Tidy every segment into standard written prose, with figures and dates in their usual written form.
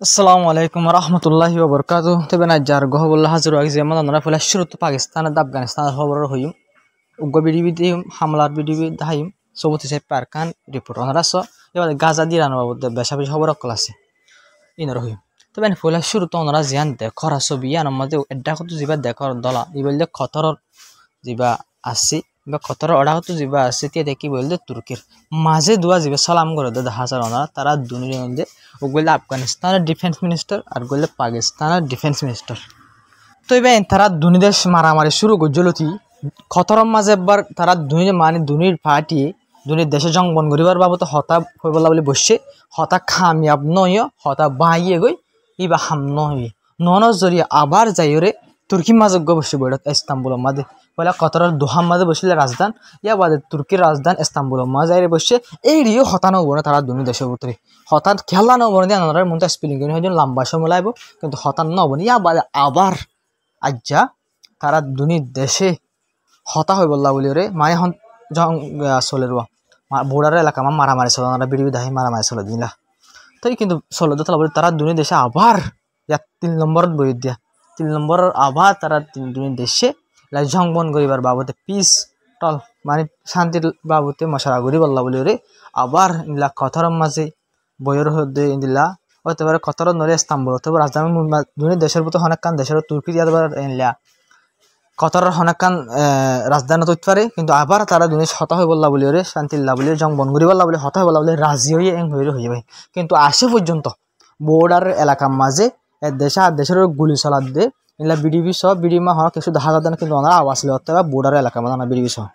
আসসালামু আলাইকুম রহমতুল্লাহি ওবরকাতু তবে না যার গহবুল্লাহ হাজির আগে যেমন আমরা ফলে শুরু পাকিস্তান আফগানিস্তানের খবর হইম উগ্র বিডিবি হামলার বিডিবি দাহিম সবুজ হিসেবে পারকান রিপোর্ট ওনারা এবার গাজা দিয়ে রান্না বাবদ বেশা বেশি খবর অকল আছে ইনার হইম তবে ফলে শুরু তো ওনারা জিয়ান দেখর ছবি আনার মধ্যে এডা কত যা দেখর দলা ই বললে খতরর যা আসি বা খতর অডাহত যা আছে তিয়া দেখি বললে তুর্কির মাঝে দুয়া যাবে সালাম করে দেখা যায় ওনারা তারা দুনিয়ার মধ্যে ও বললে আফগানিস্তানের ডিফেন্স মিনিস্টার আর বললে পাকিস্তানের ডিফেন্স মিনিস্টার তো এবার তারা দুনি দেশ মারামারি শুরু করছিলতি খতরম মাঝে একবার তারা দুনি মানে দুনির পার্টি দুনির দেশে জং বন করিবার বাবদ হতা হয়ে বলা বলে বসছে হতা খামিয়াব নয় হতা বাহিয়ে গই ইবা হাম নয় ননর জরিয়ে আবার যাইরে তুর্কি মাঝে বসে বইটা ইস্তাম্বুলের মাঝে বলে কতরার দোহাম মাঝে বসলে রাজধান ইয়া বাদে তুর্কির রাজধান ইস্তাম্বুলের মাঝে বসে এই রিও হতা নব না তারা দুনি দেশের ভিতরে হঠাৎ খেলা নব না দিয়ে মধ্যে স্পেলিং হয়ে লম্বা সময় লাগব কিন্তু হতান নব না ইয়া বাদে আবার আজ্জা তারা দুনি দেশে হতা হয়ে বললা বলি রে মানে এখন যখন চলে রোয়া বোর্ডার এলাকা আমার মারামারি চলো আমরা বিড়ি দাহি মারামারি চলে দিলা তাই কিন্তু চলো তো বলি তারা দুনি দেশে আবার ইয়াত 3 নম্বরত বই দিয়া 3 নম্বরের আবার তারা দুনি দেশে জং বন করিবার বাবদে পিস টল মানে শান্তির বাবদে মশারা করি বললা বলি রে আবার ইলা কথার মাঝে বইয়ের হতে ইলা হতে পারে কতর নরে ইস্তাম্বুল হতে পারে রাজধানী দুনি দেশের মতো অনেক কান দেশের তুর্কি দিয়া ইলা কতর অনেক কান রাজধানী তৈরি পারে কিন্তু আবার তারা দুনি হতা হয়ে বললা বলি রে শান্তিল্লা বলি জং বন করি বললা বলি হতা হয়ে বললা বলি রাজি হয়ে হয়ে যাবে কিন্তু আসে পর্যন্ত বর্ডার এলাকার মাঝে দেশের গুলি চলার দিয়ে ইলা বিডিবি সহ বিডিমা হওয়া কিছু দেখা যাবে না কিন্তু ওনারা আওয়াজ লে হতে হবে বর্ডার এলাকা মানে বিডিবি সহ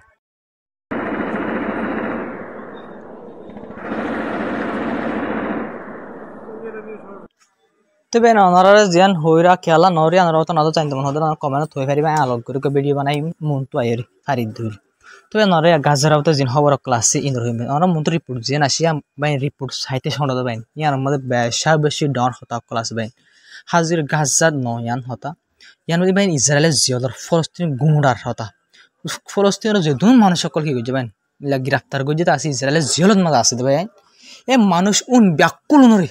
তবে ওনারা যেন হইরা খেলা নরি আনার মতো নজর চাইতে মনে হতো কমেন্ট হয়ে পারিবা আলোক করে ভিডিও বানাই মনটো আইরি হারি ধুল তবে নরে গাজারাওতে জিন খবর ক্লাসে ইন রহিম ওরা মন্ত্রী রিপোর্ট যেন আসিয়া বাই রিপোর্ট সাইতে শোনাতে বাইন ইয়ার মধ্যে বেশি ডর হতা ক্লাস বাইন হাজির গাজার নয়ান হতা ইয়ার মধ্যে বাইন ইসরায়েলের জিয়লর ফলস্তিন গুমরার হতা ফলস্তিনের যে দুন মানুষ সকল কি করছে বাইন ইলা গ্রেফতার করছে তা আছে ইসরায়েলের জিয়লত মাঝে আছে ভাই এ মানুষ উন ব্যাকুল নরে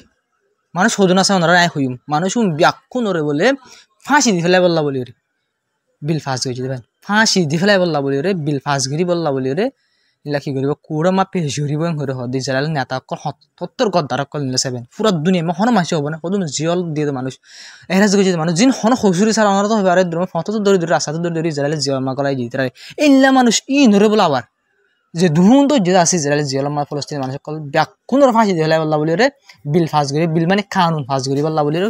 মানুষ সদন আছে ওনারা আয় হইম মানুষ ব্যাখ্যু নরে বলে ফাঁসি দি ফেলাই বললা বলি রে বিল ফাঁস গেছে দেবেন ফাঁসি দি ফেলাই বললা বলি রে বিল ফাঁস গিরি বললা বলি রে ইলা কি করিব কুড়া মাপি ঝুরিব হরে হদ ইসরায়েল নেতা অকল ৭০ গদ্দার অকল নিলে সেবেন পুরা দুনিয়া হন মাসি হব না কদম জিয়ল দিয়ে মানুষ এরা যে মানুষ যিন হন হসুরি সার ওনারা তো হবে আরে ফটো দৌড়ি দৌড়ি রাস্তা দৌড়ি ইসরায়েলের জিয়ল মা গলাই দিতে এইলা মানুষ ই নরে বলে আবার যে দুহুন তো যে আছে ইসরায়েলের জিয়ল মা ফলস্তিনের মানুষ সকল ব্যাকুনের ফাঁসি দিয়ে ফেলাই বললা বলি রে বিল ফাঁস করি বিল মানে কানুন ফাঁস করি বললা বলি রে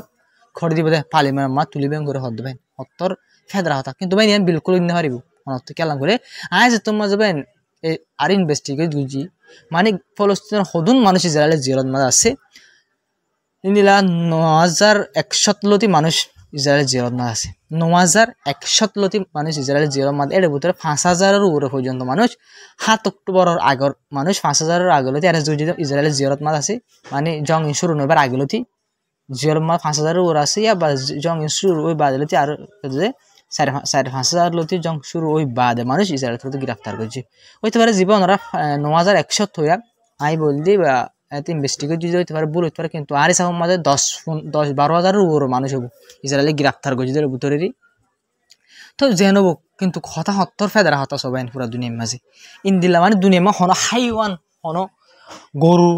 খড়ি দিব দে পালি মানে মা তুলিবেন করে হদ দেবেন হত্তর ফেদরা হতা কিন্তু ভাই বিলকুল ইন হারিব অনত কেলাম করে আজ তোমার যাবেন এই আর ইনভেস্টিগেট বুঝি মানে ফলস্তিনের হদুন মানুষ ইসরায়েলের জিয়লত মাঝে আছে ইনিলা ৯,১০০ মানুষ ইসরায়েলের জিয়লত মাঝে আছে ৯,১০০ মানুষ ইসরায়েলের জিয়লত মাঝে এর ভিতরে ৫,০০০-এর উপরে পর্যন্ত মানুষ ৭ অক্টোবরের আগর মানুষ ৫,০০০-এর আগলতি আর ইসরায়েলের জিয়লত মাঝে আছে মানে জং শুরু নইবার আগলতি জিয়লত মাঝে ৫,০০০-এর উপরে আছে ইয়া জং শুরু ওই বাদলতি আর যে ৫,০০০ লতি জং শুরু ওই বাদে মানুষ ইসরায়েল থেকে গ্রেফতার করছে হইতে পারে জীবন ওরা ৯,১০০ হইয়া আই বলদি বা ইনভেস্টিগেট যদি হইতে পারে ভুল হইতে পারে কিন্তু আর হিসাবের মাঝে ১০-১২,০০০-এর উপরে মানুষ হবো ইসরায়েলে গ্রেফতার করছে ভিতরেরই তো যেন কিন্তু কথা হত্তর ফেদারা হতা সবাই পুরা দুনিয়ার মাঝে ইন্দিলা মানে দুনিয়া মা হন হাইওয়ান হন গরু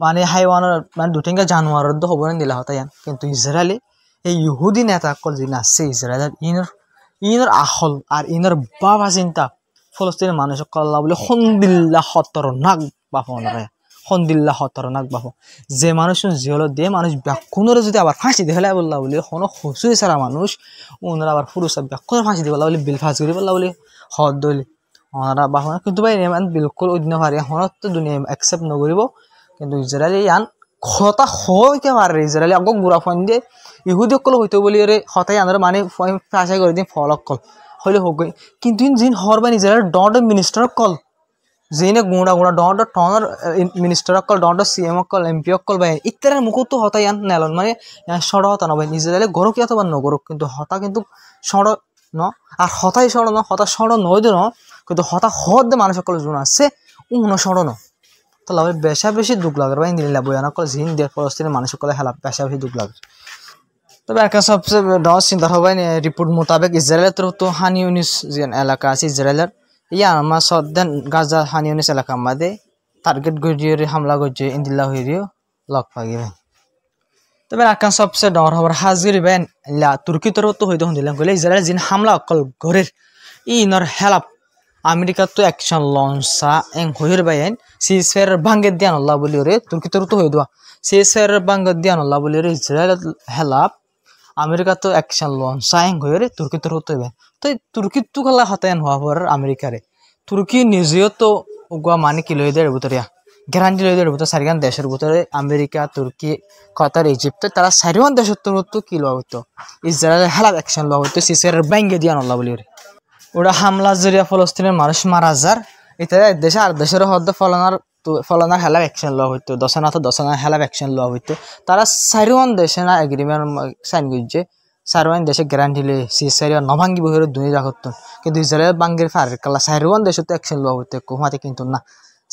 মানে হাইওয়ানের মানে দুটিঙ্গা জানোয়ারের তো হব না দিলা হতা ইয়ান কিন্তু ইসরায়েলে এই ইহুদি নেতা কল যিনি আছে ইসরায়েলের ইনর আহল আর ইনর বাবা চিন্তা ফলস্তিনের মানুষ কল্লা বলে হন্দিল্লা হতর নাক বাপা ওনারা হন্দিল্লা হতর নাক বাপা যে মানুষ জিহল দিয়ে মানুষ ব্যাকুণরে যদি আবার ফাঁসি দিয়ে ফেলাই বললা বলি হন হসুই সারা মানুষ ওনারা আবার পুরুষ ব্যাকুণের ফাঁসি দিয়ে বললা বলি বিল ফাঁস করে বললা বলি হদ দলি ওনারা বাপা কিন্তু ভাই বিলকুল অন্য পারে হনত তো দুনিয়া একসেপ্ট নকরিব কিন্তু ইসরায়েলি ইয়ান হতা হইতে পারে ইসরায়েলি আগক বুড়া ফোন দিয়ে ইহুদি অকল হইতে বলি রে হতাই আনার মানে ফাঁসাই করে দিন ফল অকল হইলে হোক কিন্তু যিন হরবান ইসরায়েল ডট মিনিস্টার অকল যিনে গুঁড়া ডট টনার মিনিস্টার অকল ডট সিএম অকল এমপি অকল ভাই ইত্যাদি মুখতো হতাই আন নেলন মানে সড় হতা নবাই ইসরায়েলে গরক ইয়াতো বা নগরক কিন্তু হতা কিন্তু সড় ন আর হতাই সড় ন হতা সড় নয় ন কিন্তু হতা হদ মানুষ সকল যোন আছে উন সড় ন লাগে বেশি দুঃখ লাগে বা ইন্দিলা বয়ানক জিন দিয়ে ফলস্তিনের মানুষসকলে হেলা বেশি দুঃখ লাগে তবে একটা সবচেয়ে বড় চিন্তা হবে রিপোর্ট মোতাবেক ইসরায়েলের তরফ তো হান ইউনিস যে এলাকা আছে ইসরায়েলের ইয়া আমার সদ্যান গাজা হান ইউনিস এলাকা মাঝে টার্গেট গড়িয়ে হামলা করছে ইন্দিল্লা হইরিও লক পাগিবে তবে একটা সবচেয়ে ডর হবার হাজির বেন তুর্কি তরফ তো হইতে দিলাম কইলে ইসরায়েল জিন হামলা অকল ঘরের ইনর হেলাপ আমেরিকা তো অ্যাকশন লঞ্চা এং হইর বাইন সিসফের ভাঙ্গে দিয়ান আল্লাহ বলি রে তুর্কি তরফ তো হই দেওয়া সিসফের ভাঙ্গে দিয়ান আল্লাহ বলি রে ইসরায়েল হেলাপ আমেরিকা তো অ্যাকশন লঞ্চা এং হইরে তুর্কি তরফ তো হইবেন তো তুর্কি তো খেলা হাতায়ন হওয়া পর আমেরিকারে তুর্কি নিজেও তো উগুয়া মানে কি লই দেয় ভিতরিয়া গ্যারান্টি লই দেয় ভিতরে চারিখান দেশের ভিতরে আমেরিকা তুর্কি কাতার ইজিপ্ট তারা চারিখান দেশের তরফ তো কি লওয়া হতো ইসরায়েল হেলাপ অ্যাকশন লওয়া হতো সিসফের ভাঙ্গে দিয়ান আল্লাহ বলি রে ওরা হামলা জরিয়া ফলস্তিনের মানুষ মারা যার এটা দেশে আর দেশের হদ্দে ফলানার হেলা অ্যাকশন লওয়া হইতো দশনা হেলা অ্যাকশন লওয়া হইতো তারা চারিওয়ান দেশে না এগ্রিমেন্ট সাইন করছে চারিওয়ান দেশে গ্যারান্টি লে সিসারিয়া নভাঙ্গি বহির দুই রাখত কিন্তু ইসরায়েল বাঙ্গির ফার কালা চারিওয়ান দেশে তো অ্যাকশন লওয়া হইতো কুমাতে কিন্তু না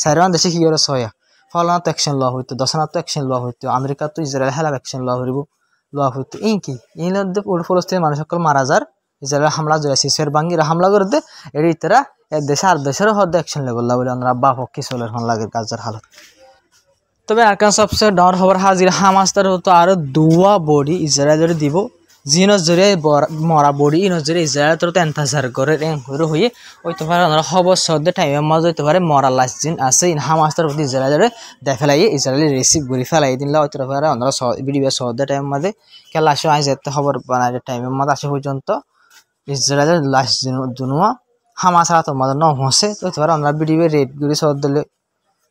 চারিওয়ান দেশে কি করে সয়া ফলানা তো অ্যাকশন লওয়া হইতো দশনা তো অ্যাকশন লওয়া হইতো আমেরিকা তো ইসরায়েল হেলা অ্যাকশন লওয়া হইতো এই কি এই ফলস্তিনের মানুষ সকল মারা যার ইসরায়েল হামলা জোরে সিসের বাঙ্গিরা হামলা করে দে এর ইতারা দেশে আর দেশেরও হদ্দে অ্যাকশন লেগে বলে আমরা বাপক্ষে চলে লাগে গাজার হালত তবে আরকান সবচেয়ে ডর হবার হাজির হামাস তার হতো আরো দুয়া বডি ইসরায়েলের দিব জিনর জোরে মরা বডি ইনর জোরে ইসরায়েল তো এন্তাজার করে হয়ে হইতে পারে আমরা খবর সদ্যে টাইমের মাঝে হইতে পারে মরা লাশ জিন আছে হামাস তার প্রতি ইসরায়েলের দেখালাই ইসরায়েলি রিসিভ করে ফেলাই দিনলা হইতে পারে আমরা ভিডিও সদ্যে টাইমের মাঝে খেলা আসে আজ যেতে খবর বানাই টাইমের মাঝে আসে পর্যন্ত ইসরায়েলের লাশ জুনুয়া হামাস আর তোমাদের ন হসে তো হইতে পারে আমরা ভিডিও রেড করে সদ দিলে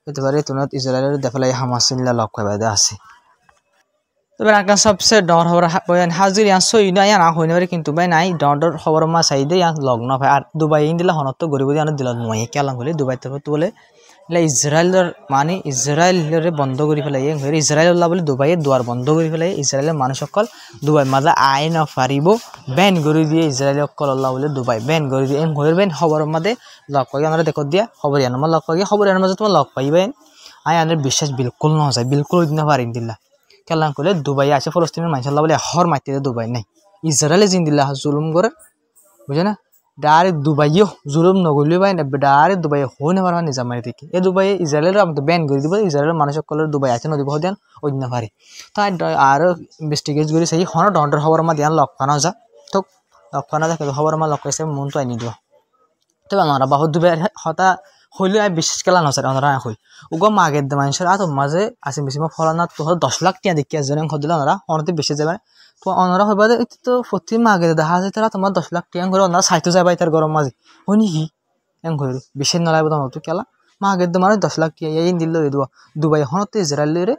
হইতে পারে তুনত ইসরায়েলের দেখালাই হামাস নিলা লক পাইবা আছে তবে আকাশ সবচেয়ে ডর হবার হাজির ইয়ান সই না ইয়ান হইনে পারে কিন্তু ভাই নাই ডর খবর মা চাইদে ইয়ান লগ্ন ভাই আর দুবাই দিলা হনত গরিব দিয়ে দিল নয় কেলাম বলে দুবাই তো বলে ইসরায়েলের মানে ইসরায়েলের বন্ধ করে ফেলাই ইসরায়েল বলে দুবাইয়ের দুয়ার বন্ধ করে ফেলাই ইসরায়েলের মানুষ সকল দুবাই মাঝে আয় না পারিব ব্যান করে দিয়ে ইসরায়েল সকল আল্লাহ বলে দুবাই ব্যান করে দিয়ে ঘরের ব্যান খবরের মাঝে লক পাই আমরা দেখো দিয়া খবর ইয়ান লক পাই খবর ইয়ার মাঝে তোমার লক পাইবেন আয় আনের বিশ্বাস বিলকুল ন যায় বিলকুল দিন পারিন দিলা কেলাম করলে দুবাই আছে ফলস্তিনের মানুষ আল্লাহ বলে হর মাইতে দুবাই নাই ইসরায়েলে জিন দিল্লা জুলুম করে বুঝে না ডাইরেক্ট দুবাইও জুলুম নগরলে পাই না ডাইরেক্ট দুবাই হই না পারবা নিজামারি থেকে এই দুবাই ইসরায়েলের আমাদের ব্যান করে দিব ইসরায়েলের মানুষ সকলের দুবাই আছে নদী বহু দেন ওই দিন পারে তাই আরও ইনভেস্টিগেট করে সেই হন ডন্ডর খবর আমার দিয়ান লক পানা যা তো লক পানা যা খবর আমার লক করেছে মন তো আইনি দেওয়া তবে আমরা বহুত দুবাই হতা হইলে আমি বিশ্বাস কেলা নসার ওনারা হই ওগো মাগের মানুষের আর মাঝে আসে বেশি ফলানা তো 10 লাখ টিয়া দেখি আসলে দিলে ওনারা অনেক বেশি যাবে তো ওনারা হইবা তো প্রতি মাগে দেখা যায় তারা তোমার 10 লাখ টিয়া করে ওনারা সাইতে যাবে তার গরম মাঝে হয় নাকি এম করে বেশি নলাইব তোমার তো কেলা মাগের মানে 10 লাখ টিয়া এই দিল দেওয়া দুবাই হনত ইসরায়েলের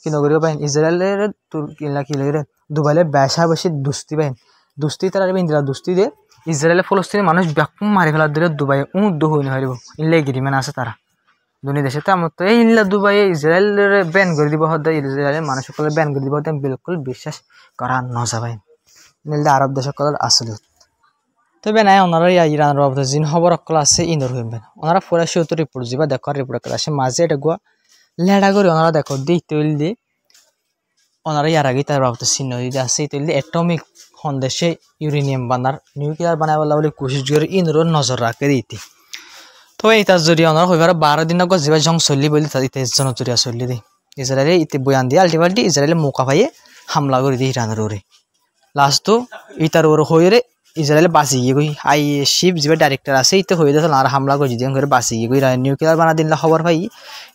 কিনো করিব পাইন ইসরায়েলের তোর কি রে দুবাইলে বেশি দুস্তি পাইন দুস্তি তারা দিলা দুস্তি দিয়ে ইসরায়েলের ফলস্তিনের মানুষ ব্যাপক মারি ফেলার দিলে দুবাই দু হই না হারিব ইনলে এগ্রিমেন্ট আছে তারা দুনিয়া দেশে তো আমার তো এই ইনলা দুবাই ইসরায়েলের ব্যান করে দিব হদ ইসরায়েলের মানুষ সকলে ব্যান করে দিব বিলকুল বিশ্বাস করা নযাবাই নিলে আরব দেশ সকলের আসলে তবে নাই ওনারা ইরানের বাবদ জিন খবর অকল আছে ইন্দর হইবেন ওনারা পুরা সত্তর রিপোর্ট যাবা দেখো রিপোর্ট আসে মাঝে এটা গুয়া লেড়া করে ওনারা দেখো দিই তৈল দিয়ে ওনারা ইয়ার আগে তার বাবদ চিহ্ন দিয়ে আছে তৈল দিয়ে অ্যাটমিক সন্দেশে ইউরেনিয়াম বানার নিউক্লিয়ার বানাইবলা বলে কোশিশ করে ইন্দোর নজর রাখে দিতে তো এইটার জরিয়া ওনারা হইবার 12 দিন আগে যেবা জং চলি বলি তার ইতিহাস জরিয়া চলি দিই ইসরায়েলে ইতি বয়ান দিয়ে আলটিমেটলি ইসরায়েলে মোকা পাইয়ে হামলা করে দিয়ে ইরানের ওরে লাস্ট তো ইতার ওর হয়ে ইসরায়েলে বাঁচি গিয়ে গই শিপ যে ডাইরেক্টর আছে ইতে হয়ে দিয়েছিল আর হামলা করে দিয়ে করে বাঁচি গিয়ে গই নিউক্লিয়ার বানা দিনলা খবর পাই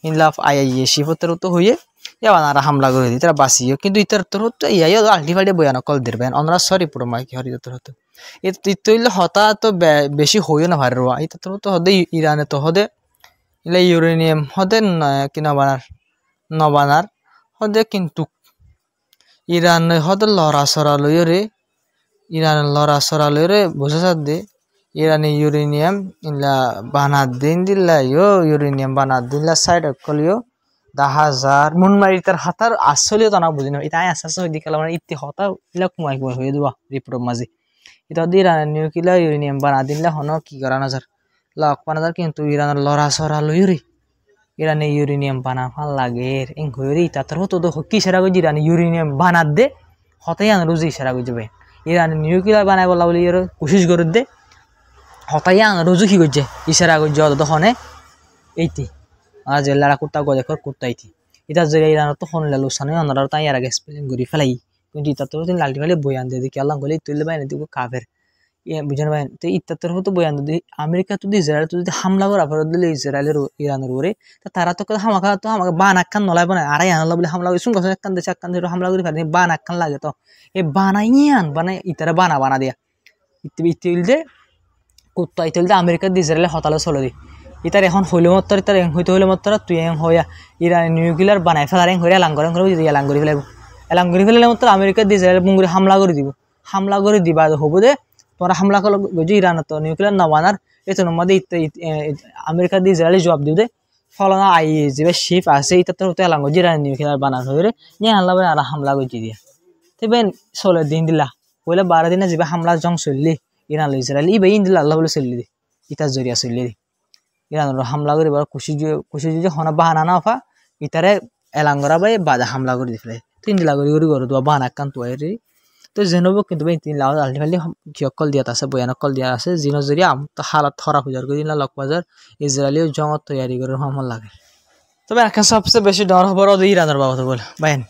ইনলা শিপতের তো হয়ে এবার আর হামলা করে দিই তারা বাঁচি কিন্তু ইতার তোর তো ইয়াই আলটিমেটলি বয়ান কল দিবেন ওনারা সরি পুরো মাইকি হরি তোর হতো ইতইলে হতা তো বেশি হইও না ভারে রোয়া এটা তোর তো হদে ইরানে তো হদে ইলে ইউরেনিয়াম হদে কিনা বানার হদে কিন্তু ইরান হদে লড়াচড়া লই রে ইরানের লড়াচড়া লই রে বুঝা যাত দে ইরানি ইউরেনিয়াম ইলা বানাত দিন দিলা ইউরেনিয়াম বানাত দিলা সাইড কলিও 10,000 মুনমারি তার হাতার আসলেও তো না বুঝি না এটা আস্তে হয়ে দিকে মানে ইতি হতা ইলা কুমাই হয়ে দেওয়া রিপোর্টের মাঝে এটা দিয়ে ইরানের নিউক্লিয়ার ইউরেনিয়াম বানা দিলে হন কি করা নজর লাখ 5,000 কিন্তু ইরানের লড়াচড়া লই রে ইরানে ইউরেনিয়াম বানা ভাল লাগে এং হইরি তাতার হতো তো কি সেরা গজি ইরানে ইউরেনিয়াম বানাত দে হতাই আন রুজি সেরা গজি যাবে ইরানে নিউক্লিয়ার বানাই বলা বলি এর কোশিশ করে দে হতাই আন রুজু কি গজে ইশারা গজি অত হনে এইটি আর যে লারা কুত্তা গজে কর কুত্তাইতি এটা জেরে ইরান তো হন লালু সানে অনরা তাই আর আগে এক্সপ্লেইন করি ফেলাই কিন্তু ইতা তো দিন লালটি ফেলে বয়ান দিয়ে দিকে আল্লাহ গলি তুইলে বাইনে দিকে কাফের বুঝেন ভাই তো ইত্যাদের হতো বয়ান যদি আমেরিকা যদি ইসরায়েল যদি হামলা করা ফেরত দিলে ইসরায়েলের ইরানের উপরে তা তারা তো হামাকা তো আমাকে বান আখ্যান নলাই বানায় আড়াই আনলা বলে হামলা করে শুনছো একখান দেশে একখান দেশে হামলা করে ফেলে বান আখ্যান লাগে তো এই বানাই আন বানাই ইতারা বানা দিয়া ইতিলতে কুত্তা ইতিলতে আমেরিকা দিয়ে ইসরায়েলে হতালে চলে দি ইতার এখন হইলে মত ইতার হইতে হইলে মত তুই এং হইয়া ইরান নিউক্লিয়ার বানাই ফেলার এং হইয়া এলাঙ্গরেং করে এলাং করে ফেলাইব এলাং করে ফেলালে মত আমেরিকা দিয়ে ইসরায়েল বুঙ্গুরি হামলা করে দিব হামলা করে দিবা হবো দে তোমরা হামলা করলো গজি ইরান তো নিউক্লিয়ার না বানার এতন মধ্যে আমেরিকা দিয়ে ইসরায়েলি জবাব দিবে ফলানা আই যে শিপ আছে ইতাতে হতে এলাং গজি ইরান নিউক্লিয়ার বানার হইরে নিয়ে আল্লাহ আর হামলা গজি দিয়া তবে চলে দিন দিলা বলে 12 দিনে যাবে হামলা জং চললি ইরান ইসরায়েল ইবে ইন দিলা আল্লাহ বলে চললি দি ইতার জরিয়া চললি দি ইরান হামলা করে বার খুশি যে হনা বাহানা না ফা ইতারে এলাঙ্গরা বাই বাজা হামলা করে দিলে তিন দিলা করে করে দোয়া বাহানা কান তো আইরি তো জেনব কিন্তু ভাই তিন লাখ আলটিমেটলি কিয়কল দিয়া আছে বয়ানকল দিয়া আছে জিনো জরিয়া তো হালাত খারাপ হয়ে যাবে দিন লক বাজার ইসরায়েলিও জঙ্গত তৈরি করে হামলা লাগে তবে এখন সবচেয়ে বেশি ডর খবর ইরানের বাবদ বল বাইন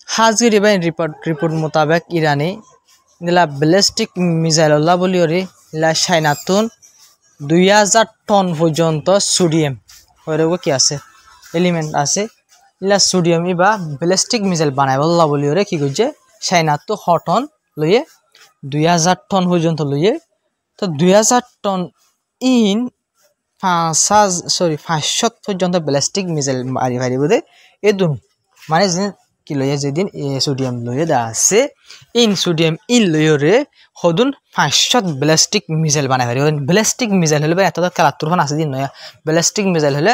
হাজগিরি বাইন রিপোর্ট মোতাবেক ইরানি নিলা ব্যালিস্টিক মিসাইল বলি ওরে নিলা সাইনাতুন 2000 টন পর্যন্ত সোডিয়াম ওরকম কি আছে এলিমেন্ট আছে ইলা সোডিয়াম ইবা ব্যালিস্টিক মিসাইল বানাই বলি ওরে কি করছে সাইনাতো হটন লইয়ে 2000 টন পর্যন্ত লইয়ে তো 2000 টন ইন 500 পর্যন্ত ব্যালিস্টিক মিসাইল মারি মারি বোধে এদুন মানে কি লইয়ে যেদিন সোডিয়াম লইয়ে দা আছে ইন সোডিয়াম ইন লইয়ে হদুন 500 ব্যালিস্টিক মিসাইল বানাই পারি ব্যালিস্টিক মিসাইল হলে এত কালাত্তরখন আছে দিন নয়া ব্যালিস্টিক মিসাইল হলে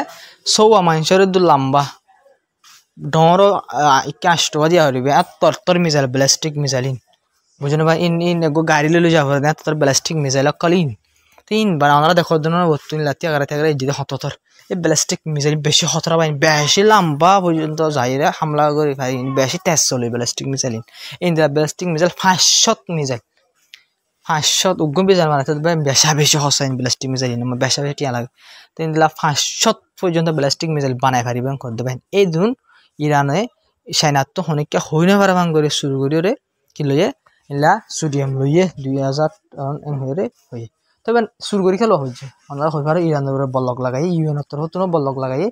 সৌয়া মানুষের দু লম্বা ডর কাষ্টবা দিয়া হইবে আর তর মিসাইল ব্যালিস্টিক মিসাইল ইন বুঝনো ভাই ইন এগো গাড়ি লইলে যাব না তোর ব্যালিস্টিক মিসাইল কলিন তিন বার আমরা দেখো দিন বতুন লাতি আগারে থাকলে যদি হততর এই ব্যালিস্টিক মিসাইল বেশি খতরা পাই বেশি লম্বা পর্যন্ত যাইরে হামলা করে ভাই বেশি তেজ চলে ballistic missile in ballistic missile 500 missile 500 উগ্গম মিসাইল মারতে বেশি হসাইন ব্যালিস্টিক মিসাইল বেশি টিয়া লাগে তিন 500 পর্যন্ত ব্যালিস্টিক মিসাইল বানাই পারিবেন কর দেবেন এই দুন ইরানে সাইনাত তো অনেকটা হই না পারা ভাঙ করে শুরু করি রে কি লইয়ে ইলা সোডিয়াম লইয়ে 2000 টন এম হইরে হই তবে শুরু করি খেলো হইছে আমরা হই পারে ইরানের বল্লক লাগাই ইউএনের তরফ তো বল্লক লাগাই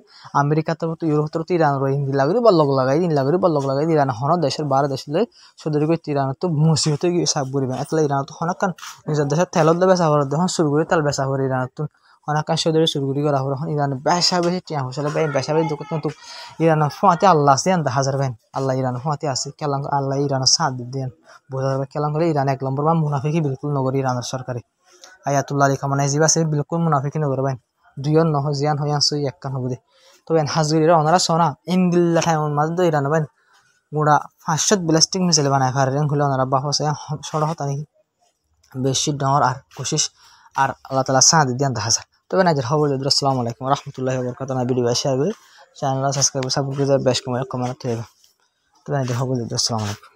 আমেরিকার তরফ তো ইউরোপ তরফ ইরানের ইন্দি লাগরি বল্লক লাগাই ইন লাগরি বল্লক লাগাই ইরান হন দেশের 12 দেশলে সদরি কই ইরান তো মুসিবতে গিয়ে সাব করিবেন এতলা ইরান তো হন কান নিজের দেশের তেলত বেচা হওয়ার দেখুন শুরু করে তেল বেচা হওয়ার ইরান তো অনেক সদরে শুরু করা হলো ইরান বেশা বেশি টিয়া হসলে বেশা বেশি দোকান তো ইরান ফাতে আল্লাহ আছে আন্দা হাজার ভাই আল্লাহ ইরান ফাতে আছে কেলাং আল্লাহ ইরান সাথ দেন বোঝা যাবে কেলাং করে ইরান এক নম্বর বা মুনাফিকি বিলকুল নগর ইরানের সরকারি আয়াতুল্লাহ আলী খামানাই জিবা আছে বিলকুল মুনাফিকি নগর ভাই দুইজন নহ জিয়ান হই আছে একখান হবো দে তবে হাজগিরিরা ওনারা সোনা ইন্দিল্লা টাইম মাঝ দো ইরান ভাই গোড়া 500 ব্যালিস্টিক মিসাইল বানায় ফারেন হলো ওনারা বাহ আছে সড় হতা নাকি বেশি ডর আর কোশিশ আর আল্লাহ তাআলা সাথ দেন হাজার তবে নাজির খবর আসসালামু আলাইকুম রাহমাতুল্লাহি ওয়া বারাকাতুহু না ভিডিও শেয়ার করে চ্যানেল সাবস্ক্রাইব সাবস্ক্রাইব বেশ কমেন্ট করতে হবে তবে নাজির খবর আসসালামু আলাইকুম